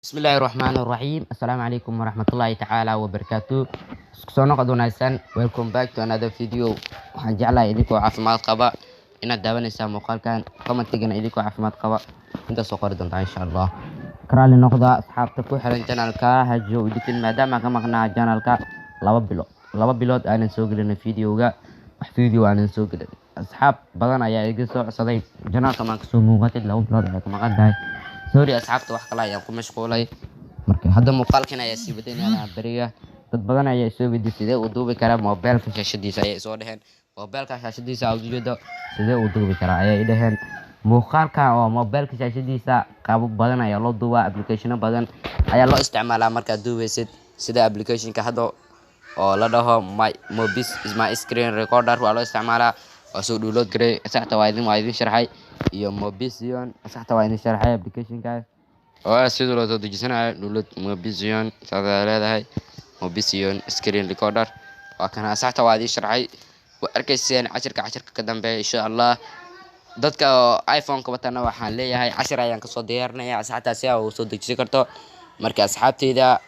بسم الله الرحمن الرحيم السلام عليكم ورحمة الله تعالى وبركاته سكسونا قد وناسان welcome back to another video waxaan jeclahay idinkoo caafimaad qaba inaad daawanaysaa muuqaalkan commentigana idinkoo caafimaad qaba inta soo qori doontaa insha Allah karaali noqda asxaabta ku xiran channelka hajo uditin maadaama ka maqnaa channelka laba bilood aanan soo gelin videoga wax video aanan soo gelin asxaab badan ayaa iga soo codsaday channelka ma ka soo muuqatay laba bilood ayaa ka maqan sorry asxaabta wax kale ayaan ku mashquulay marka hadda muuqaalkan ayaa sii badanayaa bariga dad badan ayaa soo weydiiyay sidee uu duubi karaa mobilka shaashadiisa ayay soo dhaheen mobilka shaashadiisa aad u jeedo sidee uu duubi karaa ayay dhaheen muuqaalka oo mobilka shaashadiisa qaab badan ayaa loo duubaa application badan ayaa loo isticmaalaa marka duubaysid sida applicationka hadda oo la dhaho Mobis is my screen recorder waa loo isticmaalaa oo soo download garay saxta waa idin sharxay iyo Mobision saxta waa idin sharxay applicationka oo sidoo loo dejisanayo download Mobision saxta leedahay Mobision screen recorder waa kana saxta waa idin sharxay waa arkayseen casharka ka dambeeya insha Allah dadka iPhone ka watana waxaan leeyahay cashar ayaan ka soo diyaarinayaa saxta si aad u soo dejisan karto marka asxaabteyda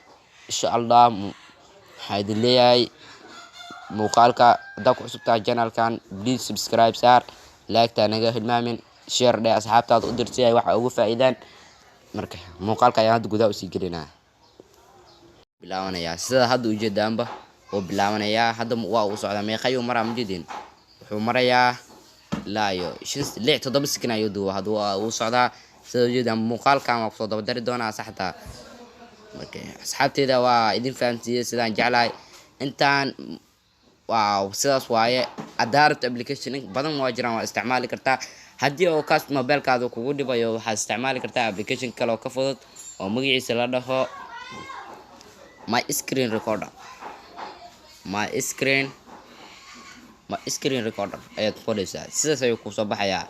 insha Allah waxaan idin leeyahay muuqaalka hadda ku cusubtaa channelkan please subscribe saar like ta naga hilmaamin share dhe asxaabtaada u dirtay waxa ugu faa'iidaan marka muuqaalka ayaan hadda gudaha u sii gelinaa bilaabanaya sida hadda u jeedaanba oo bilaabanaya hadda waa uu socdaa meeqayo maraa mujidin wuxuu marayaa laayo 6-7 sekin ayuu duwa hadda waa uu socdaa sida u jeedaan muuqaalkan waa ku soo daba dari doonaa saxta marka asxaabteeda waa idin fahamtiyay sidaan jeclahay intaan waaw sidaas waaye adaarta application badan waa jiraan waa isticmaali kartaa haddii oo kaas mobilkaada kugu dhibayo waxaad isticmaali kartaa application kale oo ka fudud oo magaciisa la dhaho my screen recorder ayaad qoraysaa sidaas ayuu ku soo baxayaa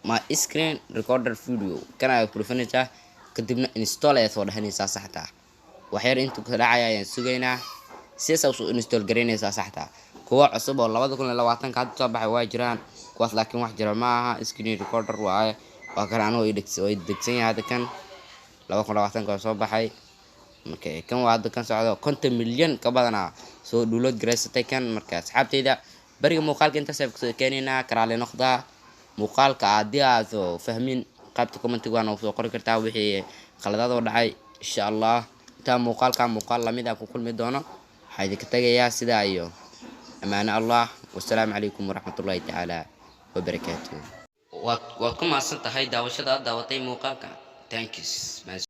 my screen recorder video kana aad ku dhufanaysaa kadibna install ayaad soo dhahanaysaa saxta waxyar intuu ka dhacaya ayaan sugaynaa sidaas aad install gareynaysaa saxta kuwa cusub oo 2020 ka hadda soo baxay waa jiraan kuwaas laakiin wax jira ma aha screen recorder waa kana anoo degsan yahay hadda kan 2020 ka soo baxay marka kan waa hadda kan socdo 50 milyan ka badana soo download gareysatay kan marka asxaabteyda bariga muuqaalka inta soo keenina karaale noqda muuqaalka haddii aad fahmin qaybta commentiga waa soo qori kartaa wixii khaladaad oo dhacay insha Allah inta muuqaal lamid ah ku kulmi doono waxaan idinka tagayaa sida iyo أمان الله والسلام عليكم ورحمة الله تعالى وبركاته. وكم أصلا هاي داوشة داوتي موقعك. Thank you.